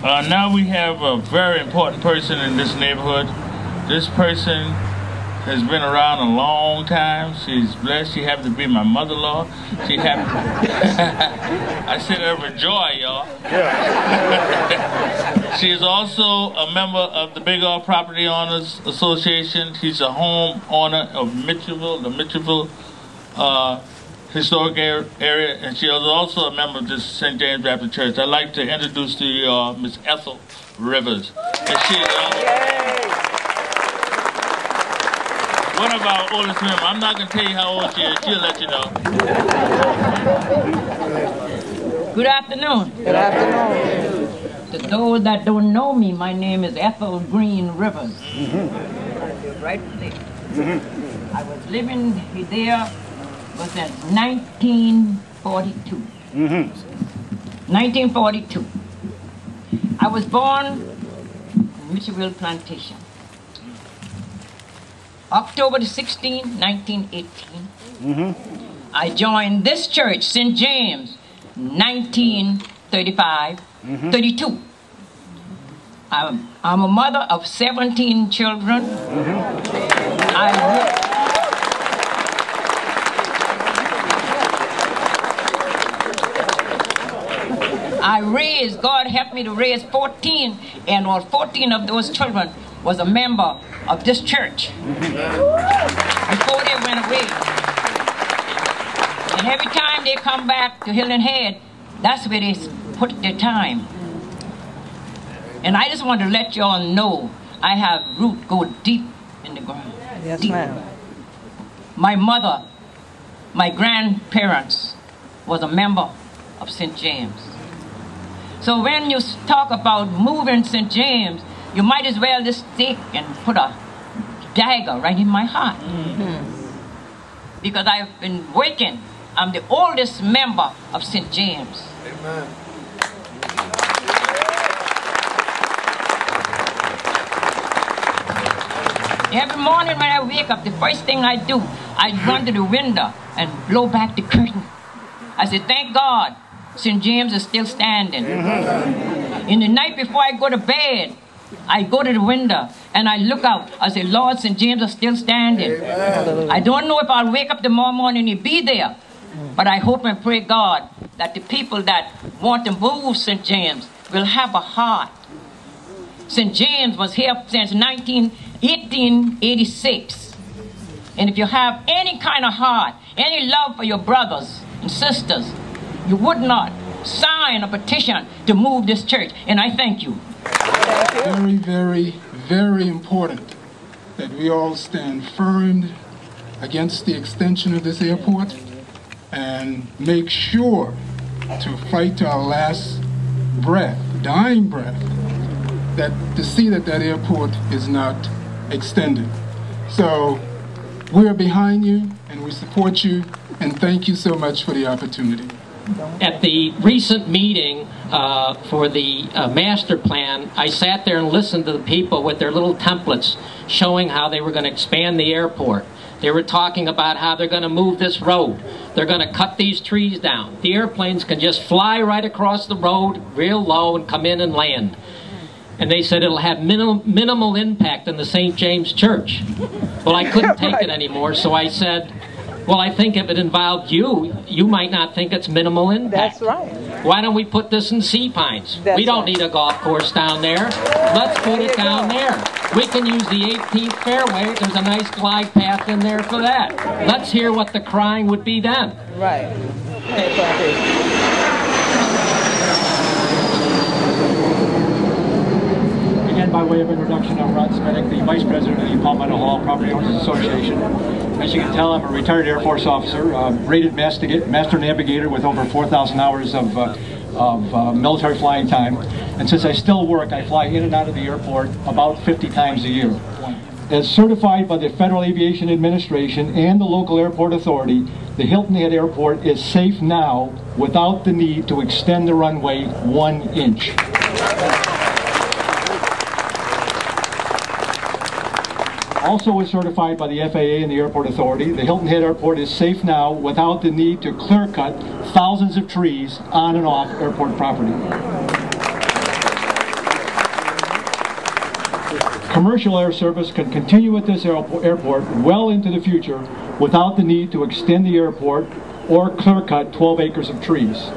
Now we have a very important person in this neighborhood. This person has been around a long time. She's blessed. She happens to be my mother-in-law. She happens. I said her for joy, y'all. Yeah. She is also a member of the Big R Property Owners Association. She's a home owner of Mitchellville, the Mitchellville historic area, and she is also a member of this St. James Baptist Church. I'd like to introduce to you Miss Ethel Rivers. And she is one of our oldest members. I'm not going to tell you how old she is. She'll let you know. Good afternoon. Good afternoon. To those that don't know me, my name is Ethel Green Rivers. Right there. I was living there was in 1942. 1942. I was born in Mitchellville Plantation. October the 16th, 1918. I joined this church, St. James, 1935, 32. I'm a mother of 17 children. God helped me to raise 14, and all 14 of those children was a member of this church before they went away. And every time they come back to Hilton Head, that's where they put their time. And I just want to let you all know I have roots go deep in the ground. Yes, ma'am. My mother, my grandparents was a member of St. James. So when you talk about moving St. James, you might as well just stick and put a dagger right in my heart. Because I've been working. I'm the oldest member of St. James. Amen. Every morning when I wake up, the first thing I do, I run to the window and blow back the curtain. I say, thank God, St. James is still standing. In the night before I go to bed, I go to the window and I look out. I say, Lord, St. James is still standing. I don't know if I'll wake up tomorrow morning and be there, but I hope and pray God that the people that want to move St. James will have a heart. St. James was here since 1886. And if you have any kind of heart, any love for your brothers and sisters, you would not sign a petition to move this church. And I thank you. Very, very, very important that we all stand firm against the extension of this airport and make sure to fight to our last breath, dying breath, that to see that that airport is not extended. So we're behind you and we support you, and thank you so much for the opportunity. At the recent meeting for the master plan, I sat there and listened to the people with their little templates showing how they were going to expand the airport. They were talking about how they're going to move this road. They're going to cut these trees down. The airplanes can just fly right across the road real low and come in and land. And they said it'll have minimal impact on the St. James Church. Well, I couldn't take it anymore, so I said, well, I think if it involved you, you might not think it's minimal impact. That's right. Why don't we put this in Sea Pines? We don't need a golf course down there. Let's put it down there. We can use the 18th fairway. There's a nice glide path in there for that. Let's hear what the crying would be then. Right. Again, by way of introduction, I'm Ron Smedick, the Vice President of the Palmetto Hall Property Owners Association. As you can tell, I'm a retired Air Force officer, rated Master Navigator with over 4,000 hours of military flying time. And since I still work, I fly in and out of the airport about 50 times a year. As certified by the Federal Aviation Administration and the local airport authority, the Hilton Head Airport is safe now without the need to extend the runway 1 inch. Also is certified by the FAA and the Airport Authority, the Hilton Head Airport is safe now without the need to clear cut thousands of trees on and off airport property. commercial air service can continue at this airport well into the future without the need to extend the airport or clear-cut 12 acres of trees.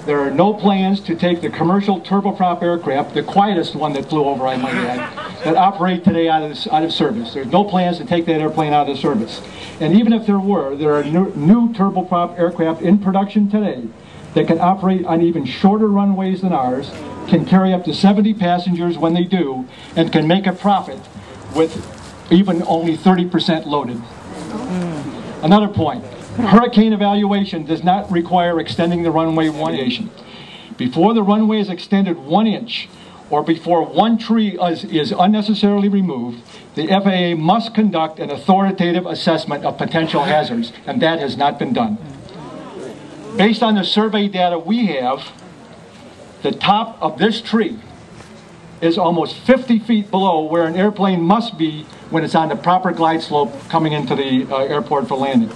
There are no plans to take the commercial turboprop aircraft, the quietest one that flew over, I might add, that operate today out of service. There's no plans to take that airplane out of service. And even if there were, there are new turboprop aircraft in production today that can operate on even shorter runways than ours, can carry up to 70 passengers when they do, and can make a profit with even only 30% loaded. Another point. Hurricane evaluation does not require extending the runway 1 inch. Before the runway is extended 1 inch, or before one tree is unnecessarily removed, the FAA must conduct an authoritative assessment of potential hazards, and that has not been done. Based on the survey data we have, the top of this tree is almost 50 feet below where an airplane must be when it's on the proper glide slope coming into the airport for landing.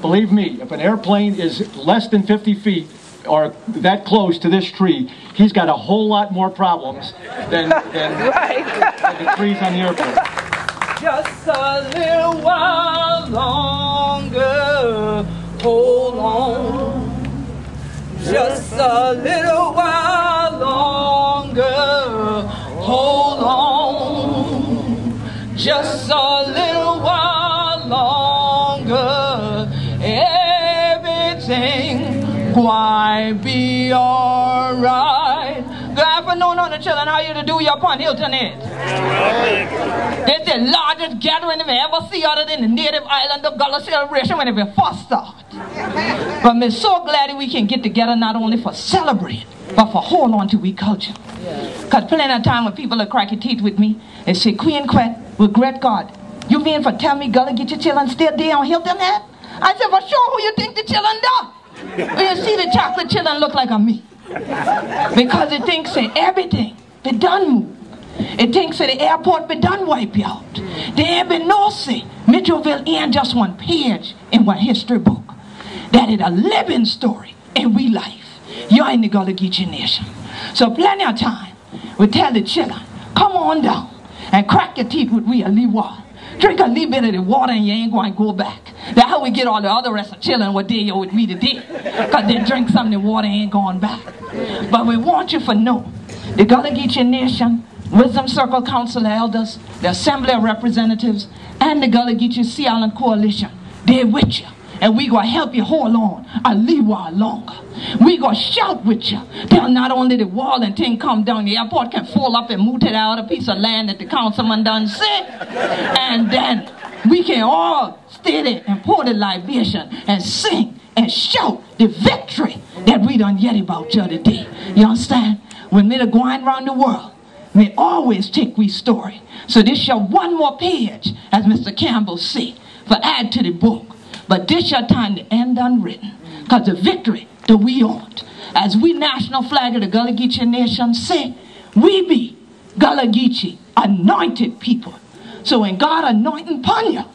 Believe me, if an airplane is less than 50 feet or that close to this tree, he's got a whole lot more problems than the trees on the airport. Just a little while longer, hold on. Just a little while longer, hold on. Just a little while longer, everything will be alright. Good afternoon on the children. How you to do your upon Hilton Head? It's the largest gathering we ever see other than the native island of Gullah celebration when it first started. But we're so glad that we can get together not only for celebrate, but for hold on to we culture. Because plenty of time when people are cracking teeth with me, they say, Queen Quet, regret God, you mean for tell me Gullah get your children still there on Hilton Head? I said, for sure, who you think the children done? Well, you see the chocolate children look like a me. Because it thinks that everything be done move. It thinks that the airport be done wipe you out. There ain't been no say Mitchellville ain't just one page in one history book. That is a living story in we life. You're in the Gullah Geechee Nation. So plenty of time we tell the children, come on down and crack your teeth with we a little water. Drink a little bit of the water and you ain't going to go back. That's how we get all the other rest of children what they with me today. Because they drink some of the water and ain't going back. But we want you to know, the Gullah Geechee Nation, Wisdom Circle Council of Elders, the Assembly of Representatives, and the Gullah Geechee Sea Island Coalition, they're with you. And we going to help you hold on a little while longer. We going to shout with you till not only the wall and thing come down, the airport can fall up and move to the other piece of land that the councilman done said. And then we can all stay there and pour the libation and sing and shout the victory that we done yet about you today. You understand? When we the Gwine around the world, we always take we story. So this your one more page, as Mr. Campbell said, for add to the book. But this your time to end unwritten. Because the victory that we want, as we national flag of the Gullah Geechee Nation say, we be Gullah Geechee anointed people. So when God anointing upon you,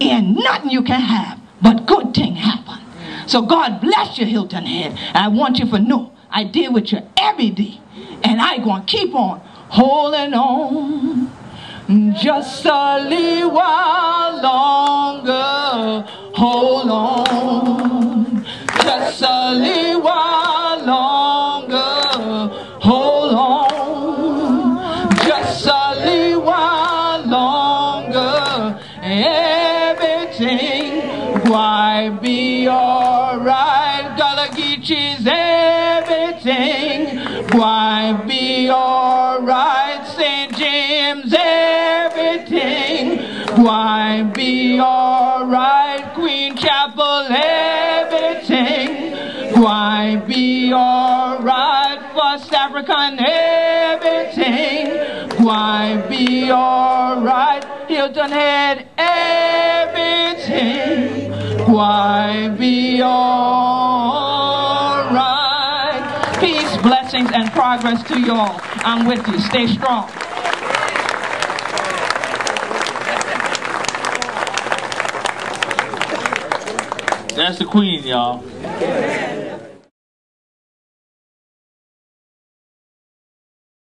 ain't nothing you can have but good thing happen. So God bless you, Hilton Head. I want you to know I deal with you every day. And I gonna keep on holding on. Just a little while longer, hold on. Just a little while longer, hold on. Just a little while longer, everything will be alright. Gullah Geechee's everything will be alright. St. James, everything will be alright. Queen Chapel, everything will be alright. First African, everything will be alright. Hilton Head, everything will be alright. Peace, blessings, and progress to you all. I'm with you. Stay strong. That's the Queen, y'all.